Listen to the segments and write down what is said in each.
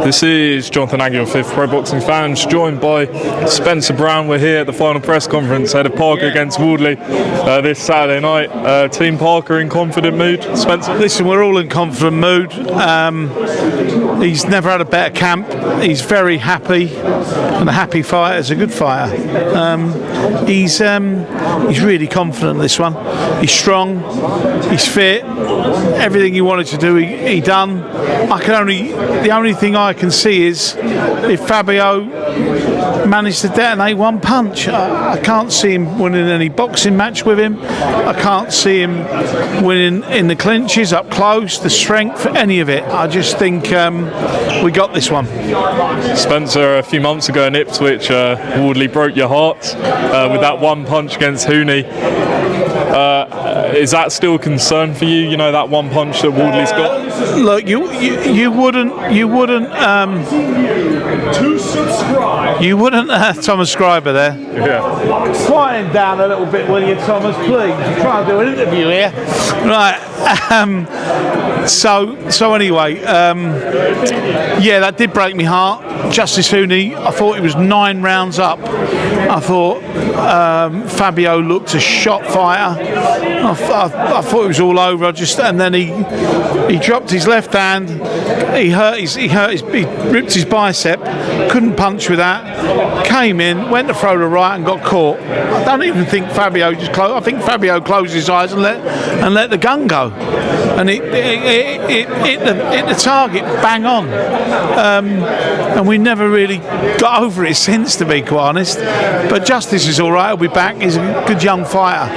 This is Jonathan Agnew of Fifth Pro Boxing Fans, joined by Spencer Brown. We're here at the final press conference ahead of Parker against Wardley this Saturday night. Team Parker in confident mood. Spencer? Listen, we're all in confident mood. He's never had a better camp. He's very happy, and a happy fighter is a good fighter. He's really confident this one. He's strong, he's fit, everything he wanted to do he done. The only thing I can see is if Fabio managed to detonate one punch. I can't see him winning any boxing match with him. I can't see him winning in the clinches, up close, the strength, any of it. I just think we got this one. Spencer, a few months ago in Ipswich, Wardley broke your heart with that one punch against Hooney. Is that still a concern for you? You know, that one punch that Wardley's got. Look, you wouldn't. Thomas Scriber there. Yeah. Quiet down a little bit, will you, Thomas? Please. I'm trying to do an interview here. Right. So anyway, yeah, that did break my heart. Justice Hooney, I thought he was 9 rounds up. I thought Fabio looked a shot fighter. I thought it was all over. And then he dropped his left hand. He ripped his bicep. Couldn't punch with that. Came in, went to throw the right and got caught. I don't even think Fabio just closed. I think Fabio closed his eyes and let the gun go, and it hit the target bang on. And we never really got over it since, to be quite honest. But Justice is all right. He'll be back. He's a good young fighter,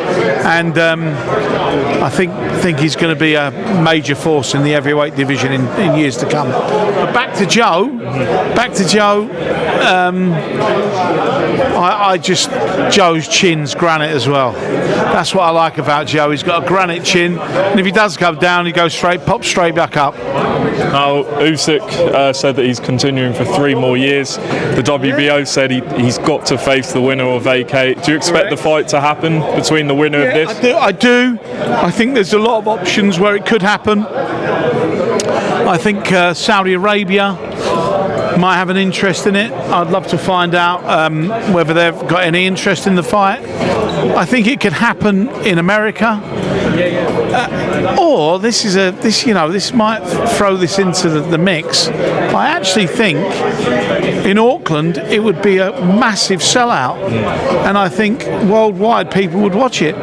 and I think he's going to be a major force in the heavyweight division in years to come. But back to Joe. Joe's chin's granite as well. That's what I like about Joe. He's got a granite chin, and if he does come down, he goes pops straight back up. Now, Usyk said that he's continuing for 3 more years. The WBO said he's got to face the winner or vacate. Do you expect the fight to happen between the winner of this? I do. I think there's a lot of options where it could happen. I think Saudi Arabia might have an interest in it. I'd love to find out whether they've got any interest in the fight. I think it could happen in America, or this might throw this into the mix. I actually think in Auckland it would be a massive sellout, and I think worldwide people would watch it.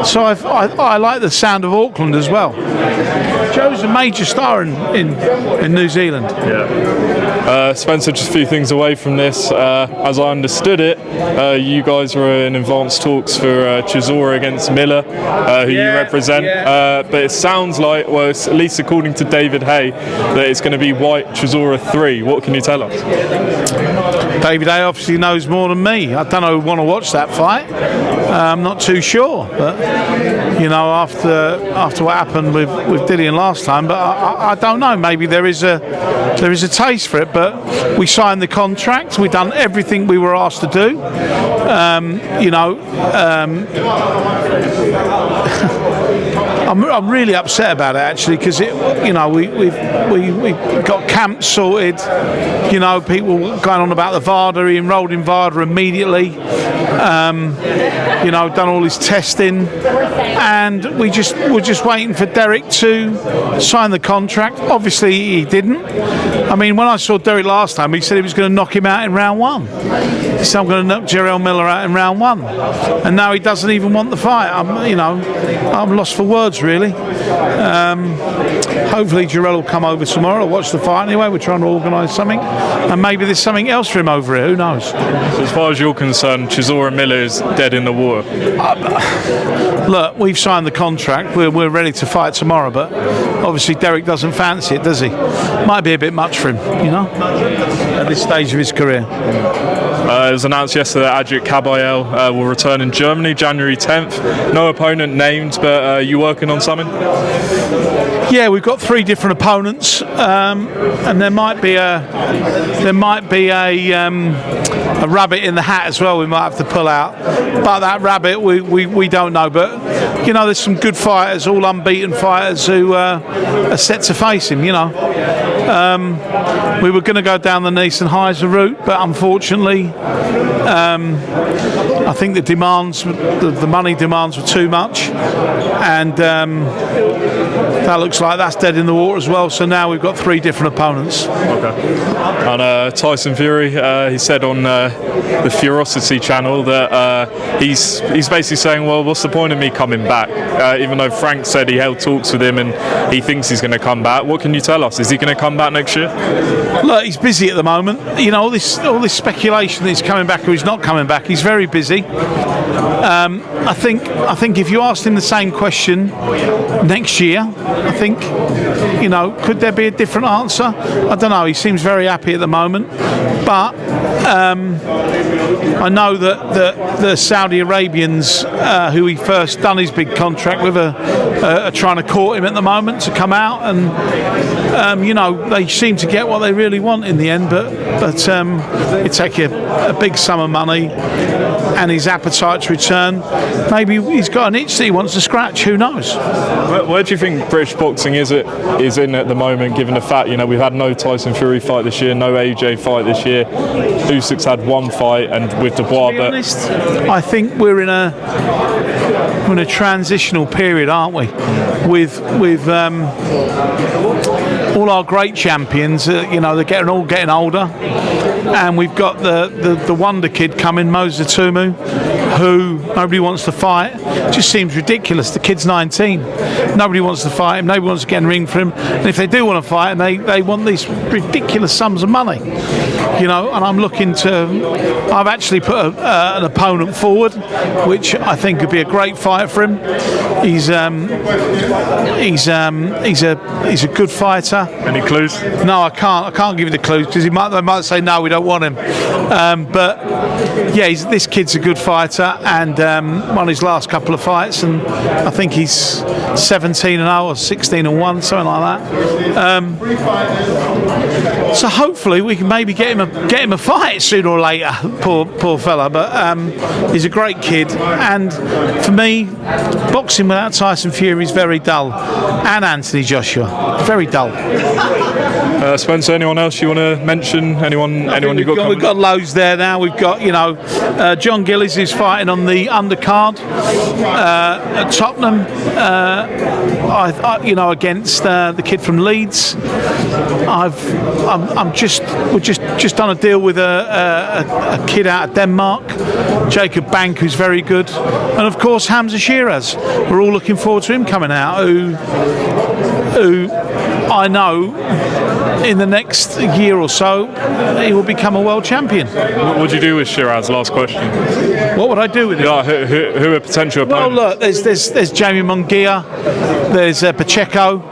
So I like the sound of Auckland as well. Joe's a major star in New Zealand. Yeah. Spencer, just a few things away from this. As I understood it, you guys were in advanced talks for Chisora against Miller, who you represent. But it sounds like, well, at least according to David Hay, that it's going to be Whyte Chisora 3. What can you tell us? David Hay obviously knows more than me. I don't know who want to watch that fight. I'm not too sure, but after what happened with Dillian last time, but I don't know. Maybe there is a taste for it. But we signed the contract. We've done everything we were asked to do. I'm really upset about it actually, because we got camp sorted. People going on about the VADA. He enrolled in VADA immediately. Done all his testing, and we're just waiting for Derek to sign the contract. Obviously, he didn't. I mean, when I saw Derek last time, he said he was going to knock him out in round 1. He said, I'm going to knock Jarrell Miller out in round 1, and now he doesn't even want the fight. I'm lost for words, really. Hopefully, Jarrell will come over tomorrow. I'll watch the fight anyway. We're trying to organise something, and maybe there's something else for him over here. Who knows? So as far as you're concerned, Chisora Miller is dead in the water. Look, we've signed the contract. We're ready to fight tomorrow, but obviously Derek doesn't fancy it, does he? Might be a bit much for him, at this stage of his career. It was announced yesterday that Adric Kabayel will return in Germany January 10th. No opponent named, but are you working on something? Yeah, we've got 3 different opponents, and there might be a rabbit in the hat as well. We might have to pull out, but that rabbit we don't know. But there's some good fighters, all unbeaten fighters who are set to face him. We were going to go down the Neeson Heiser route, but unfortunately, I think the demands, the money demands were too much, and that looks like that's dead in the water as well. So now we've got 3 different opponents. Okay. And Tyson Fury, he said on the Furosity channel that he's basically saying, well, what's the point of me coming back? Even though Frank said he held talks with him and he thinks he's going to come back. What can you tell us? Is he going to come back next year? Look, he's busy at the moment. All this speculation that he's coming back or he's not coming back. He's very busy. I think if you asked him the same question next year, I think, could there be a different answer? I don't know. He seems very happy at the moment, but I know that the Saudi Arabians, who he first done his big contract with, are trying to court him at the moment to come out, and they seem to get what they really want in the end. But it take a big sum of money and his appetite to return. Maybe he's got an itch that he wants to scratch. Who knows? Where do you think British boxing is in at the moment, given the fact we've had no Tyson Fury fight this year, no AJ fight this year, Usyk's had 1 fight, and with Dubois. To be honest, I think we're in a transitional period, aren't we? With all our great champions, they're all getting older, and we've got the wonder kid coming, Moses Tumu, who nobody wants to fight. It just seems ridiculous. The kid's 19. Nobody wants to fight him. Nobody wants to get in the ring for him. And if they do want to fight him, they want these ridiculous sums of money. And I'm looking to. I've actually put an opponent forward, which I think could be a great fight for him. He's a good fighter. Any clues? No, I can't give you the clues because they might say no, we don't want him. But yeah, this kid's a good fighter and won his last couple of fights, and I think he's 17-0 or 16-1, something like that. So hopefully we can maybe get him a fight sooner or later. Poor fella, but he's a great kid, and for me, boxing without Tyson Fury is very dull, and Anthony Joshua, very dull. Spencer, anyone else you want to mention? Anyone you've got? We've got loads there now. We've got John Gillies is fighting on the undercard at Tottenham. Against the kid from Leeds. We've just done a deal with a kid out of Denmark, Jacob Bank, who's very good, and of course Hamza Shiraz. We're all looking forward to him coming out. Who I know in the next year or so he will become a world champion. What would you do with Shiraz? Last question. What would I do with him? Yeah, who are potential opponents? Well, look, there's Jamie Munguia, there's Pacheco,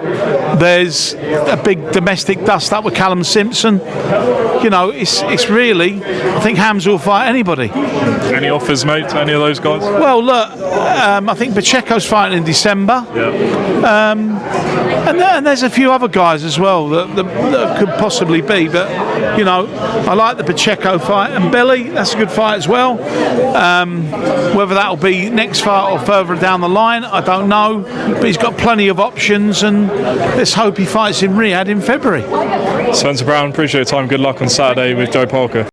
there's a big domestic dust up with Callum Simpson. It's really, I think Hamza will fight anybody. Any offers, mate, to any of those guys? Well, look, I think Pacheco's fighting in December. Yeah. And there's a few other guys as well that could possibly be, but I like the Pacheco fight, and Belly, that's a good fight as well. Whether that'll be next fight or further down the line, I don't know, but he's got plenty of options, and let's hope he fights in Riyadh in February. Spencer Brown, appreciate your time. Good luck on Saturday with Joe Parker.